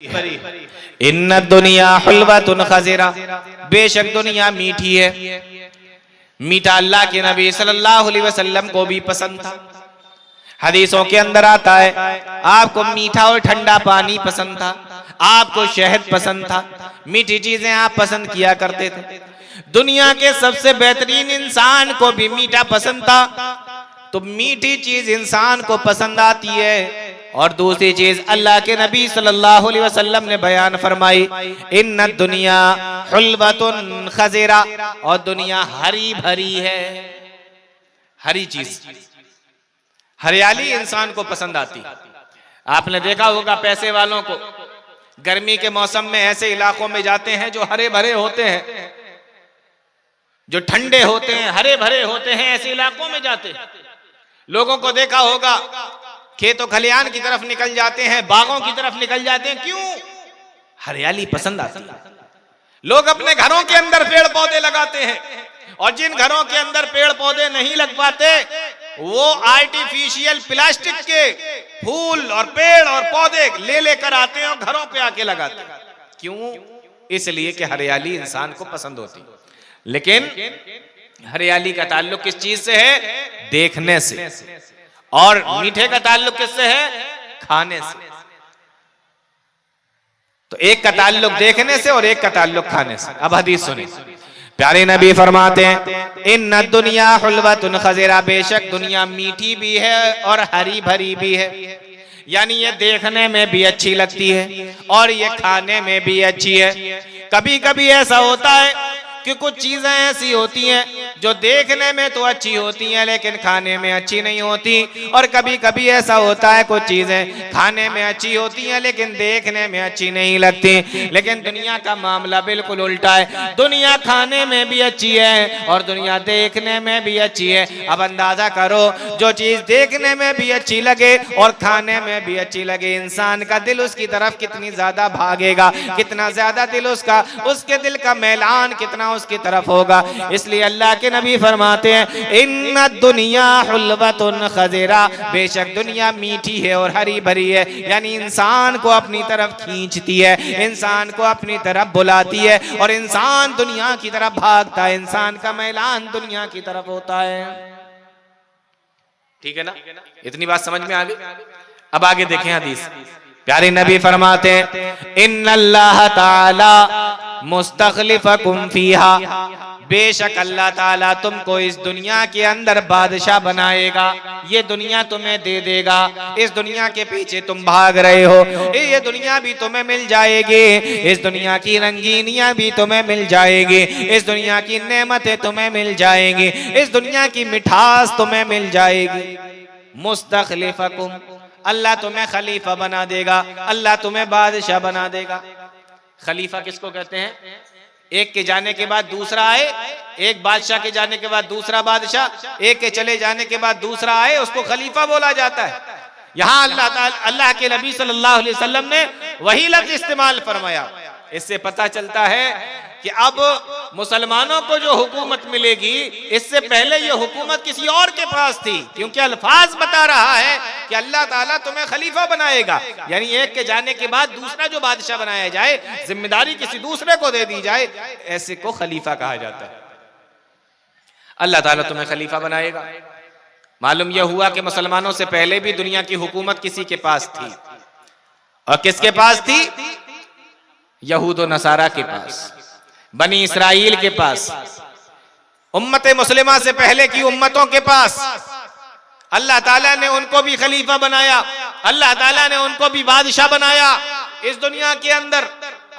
इन्ना दुनिया हुल्वतुन खज़िरा, बेशक दुनिया मीठी है। मीठा अल्लाह के नबी सल्लल्लाहु अलैहि वसल्लम को भी पसंद था। हदीसों के अंदर आता है आपको मीठा और ठंडा पानी पसंद था, आपको शहद पसंद था, मीठी चीजें आप पसंद किया करते थे। दुनिया के सबसे बेहतरीन इंसान को भी मीठा पसंद था। तो मीठी चीज इंसान को पसंद आती है। और दूसरी चीज अल्लाह के नबी सल्लल्लाहु अलैहि वसल्लम ने बयान फरमाई, इन्ना दुनिया हुल्वतुन खज़िरा, और दुनिया हरी भरी है। हरी चीज, हरियाली इंसान को पसंद आती। आपने देखा होगा पैसे वालों को गर्मी के मौसम में ऐसे इलाकों में जाते हैं जो हरे भरे होते हैं, जो ठंडे होते हैं, हरे भरे होते हैं, ऐसे इलाकों में जाते हैं। लोगों को देखा होगा खेतों खलियान की तरफ निकल जाते हैं, बागों की तरफ निकल जाते हैं। क्यों? हरियाली पसंद आती है। लोग अपने घरों के अंदर पेड़ पौधे लगाते हैं, और जिन घरों के अंदर पेड़ पौधे नहीं लग पाते वो आर्टिफिशियल प्लास्टिक के फूल और पेड़ और पौधे ले लेकर आते हैं और घरों पे आके लगाते हैं। क्यों? इसलिए कि हरियाली इंसान को पसंद होती। लेकिन हरियाली का ताल्लुक किस चीज से है? देखने से। और मीठे का ताल्लुक किससे है? खाने से। तो एक का ताल्लुक देखने से और एक का ताल्लुक खाने से। अब हदीस सुने, प्यारे नबी फरमाते हैं, इन्ना दुनिया हुल्वतुन खज़िरा, बेशक दुनिया मीठी भी है और हरी भरी भी है। यानी ये देखने में भी अच्छी लगती है और ये खाने में भी अच्छी है। कभी कभी ऐसा होता है कि कुछ चीजें ऐसी होती हैं जो देखने में तो अच्छी होती हैं लेकिन खाने में अच्छी नहीं होती। और कभी कभी ऐसा होता है कुछ चीजें खाने में अच्छी होती हैं लेकिन देखने में अच्छी नहीं लगती। लेकिन दुनिया का मामला बिल्कुल उल्टा है। दुनिया खाने में भी अच्छी है और दुनिया देखने में भी अच्छी है। अब अंदाजा करो, जो चीज देखने में भी अच्छी लगे और खाने में भी अच्छी लगे, इंसान का दिल उसकी तरफ कितनी ज्यादा भागेगा, कितना ज्यादा दिल उसका, उसके दिल का मैलान कितना उसकी तरफ होगा। इसलिए अल्लाह के नबी फरमाते हैं, इन्ना दुनिया हुल्वतुन खज़िरा, बेशक दुनिया मीठी है और हरी भरी है। यानी इंसान को अपनी तरफ खींचती है, इंसान को अपनी तरफ बुलाती है और इंसान दुनिया की तरफ भागता है। इंसान का मैलान दुनिया की तरफ होता है। ठीक है ना? इतनी बात समझ में आ गई? अब आगे देखें हदीस। प्यारे नबी फरमाते हैं, इन्नल्लाह ताला मुस्तखलिफकुम फीहा, बेशक अल्लाह ताला तुमको इस दुनिया के अंदर बादशाह बनाएगा। ये दुनिया तुम्हें दे देगा। इस दुनिया के पीछे तुम भाग रहे हो, ये दुनिया भी तुम्हें मिल जाएगी। इस दुनिया की रंगीनियां भी तुम्हें मिल जाएगी। इस दुनिया की नेमतें तुम्हें मिल जाएंगी। इस दुनिया की मिठास तुम्हें मिल जाएगी। मुस्तखलिफकुम, अल्लाह तुम्हें खलीफा बना देगा, अल्लाह तुम्हें बादशाह बना देगा। खलीफा किसको कहते हैं? एक के जाने के बाद दूसरा आए, एक बादशाह के जाने के बाद दूसरा बादशाह, एक के चले जाने के बाद दूसरा आए, उसको खलीफा बोला जाता है। यहाँ अल्लाह के नबी सल्लल्लाहु अलैहि वसल्लम ने वही लफ्ज इस्तेमाल फरमाया। इससे पता चलता है कि अब मुसलमानों को जो हुकूमत मिलेगी, इससे पहले ये हुकूमत किसी और के पास थी, क्योंकि अल्फाज बता रहा है कि अल्लाह ताला तुम्हें खलीफा बनाएगा। यानी एक के जाने के बाद दूसरा जो बादशाह बनाया जाए, जिम्मेदारी किसी दूसरे को दे दी जाए, ऐसे को खलीफा कहा जाता है। अल्लाह ताला तुम्हें खलीफा बनाएगा। मालूम यह हुआ कि मुसलमानों से पहले भी दुनिया की हुकूमत किसी के पास थी। और किसके पास थी? यहूद और नसारा के पास, बनी इसराइल के पास, उम्मत मुस्लिमा से पहले की उम्मतों के पास। अल्लाह ताला ने उनको भी खलीफा बनाया, अल्लाह ताला ने उनको भी बादशाह बनाया इस दुनिया के अंदर।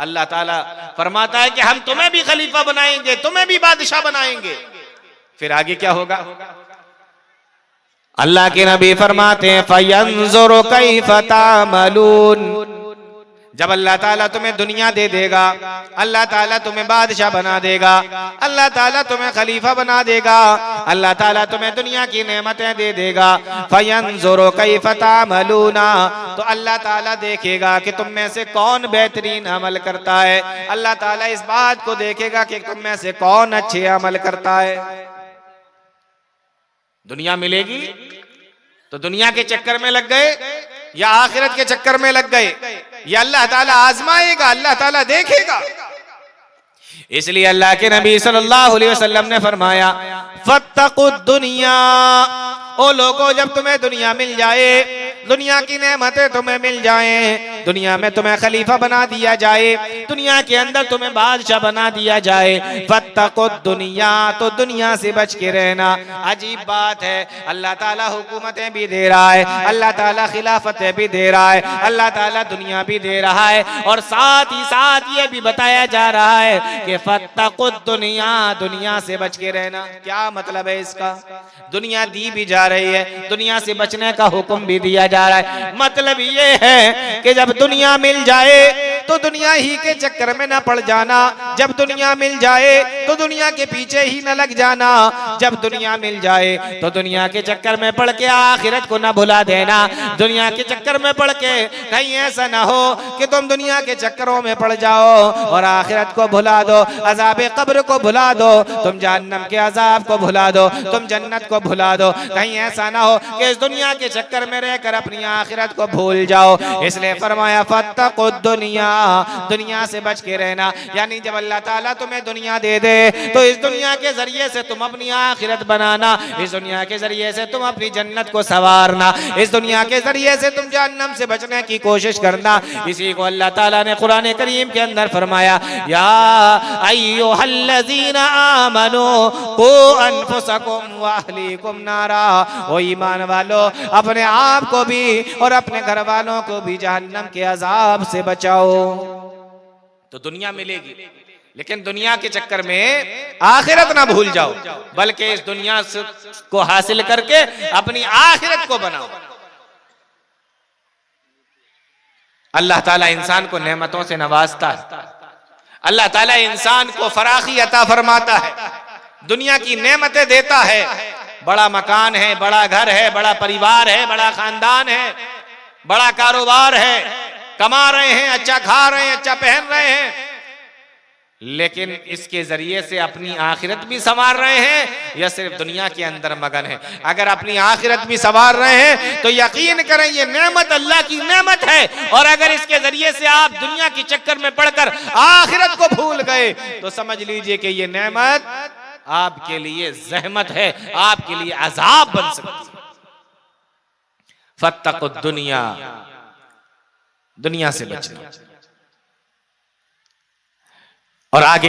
अल्लाह ताला फरमाता है कि हम तुम्हें भी खलीफा बनाएंगे, तुम्हें भी बादशाह बनाएंगे। फिर आगे क्या होगा? अल्लाह के नबी फरमाते हैं, फयंजुरु कैफ तामलून, जब अल्लाह ताला तुम्हें दुनिया दे देगा, अल्लाह ताला तुम्हें बादशाह बना देगा, अल्लाह ताला तुम्हें खलीफा बना देगा, अल्लाह ताला तुम्हें दुनिया की नेमतें दे देगा, फयंजुरु कैफ तामलूना, तो अल्लाह ताला देखेगा कि तुम में से कौन बेहतरीन अमल करता है। अल्लाह ताला इस बात को देखेगा कि तुम में से कौन अच्छे अमल करता है। दुनिया मिलेगी तो दुनिया के चक्कर में लग गए या आखिरत के चक्कर में लग गए, या अल्लाह ताला आजमाएगा, अल्लाह ताला देखेगा। इसलिए अल्लाह के नबी सल्लल्लाहु अलैहि वसल्लम ने फरमाया फत्तकुद दुनिया, ओ लोगों जब तुम्हें दुनिया मिल जाए, दुनिया की नेमतें तुम्हें मिल जाएं, दुनिया में तुम्हें खलीफा बना दिया जाए, दुनिया के अंदर तुम्हें बादशाह बना दिया जाए, फत्तकुद दुनिया, तो दुनिया से बच के रहना। अजीब बात है, अल्लाह ताला हुकूमतें भी दे रहा है, अल्लाह ताला खिलाफतें भी दे रहा है, अल्लाह ताला दुनिया भी दे रहा है, और साथ ही साथ ये भी बताया जा रहा है कि फत्तकुद दुनिया, दुनिया से बच के रहना। क्या मतलब है इसका? दुनिया दी भी जा रही है, दुनिया से बचने का हुक्म भी दिया जा रहा है। मतलब ये है कि जब दुनिया मिल जाए तो दुनिया ही के चक्कर में न पड़ जाना, जब दुनिया मिल जाए तो दुनिया के पीछे ही न लग जाना, जब दुनिया मिल जाए तो दुनिया के चक्कर में पड़ के आखिरत को न भुला देना, दुनिया के चक्कर में पड़ के कहीं ऐसा ना हो कि तुम दुनिया के चक्करों में पड़ जाओ और आखिरत को भुला दो, अज़ाब कब्र को भुला दो, तुम जहन्नम के अज़ाब को भुला दो, तुम जन्नत को भुला दो। कहीं ऐसा ना हो कि इस दुनिया के चक्कर में रहकर अपनी आखिरत को भूल जाओ। इसलिए फरमाया फत्तकुद दुनिया, दुनिया से बच के रहना। यानी जब अल्लाह ताला तुम्हें दुनिया दे दे तो इस दुनिया के जरिए से तुम अपनी आखिरत बनाना, इस दुनिया के जरिए से तुम अपनी जन्नत को संवारना, इस दुनिया के जरिए से तुम जहन्नम से बचने की कोशिश करना। इसी को अल्लाह ताला ने कुरान करीम के अंदर फरमाया, या अय्युहल्लज़ीना आमनू कू अनफुसकुम व अहलीकुम नारा, ओ ईमान वालो अपने आप को भी और अपने घर वालों को भी जहन्नम के अजाब से बचाओ। तो दुनिया मिलेगी, लेकिन दुनिया के चक्कर में आखिरत ना भूल जाओ, बल्कि इस दुनिया को हासिल करके अपनी आखिरत को बनाओ। अल्लाह ताला इंसान को नेमतों से नवाजता है, अल्लाह ताला इंसान को फराखी अता फरमाता है, दुनिया की नेमतें देता है। बड़ा मकान है, बड़ा घर है, बड़ा परिवार है, बड़ा खानदान है, बड़ा कारोबार है, कमा रहे हैं, अच्छा खा रहे हैं, अच्छा पहन रहे हैं, लेकिन इसके जरिए से अपनी आखिरत भी संवार रहे हैं या सिर्फ दुनिया के अंदर मगन है? अगर अपनी आखिरत भी संवार रहे हैं तो यकीन करें ये नेमत अल्लाह की नेमत है, और अगर इसके जरिए से आप दुनिया के चक्कर में पड़कर आखिरत को भूल गए तो समझ लीजिए कि ये नेमत आपके लिए जहमत है, आपके लिए अजाब बन सकती है। फत्तकुद दुनिया, दुनिया से बचना। और आगे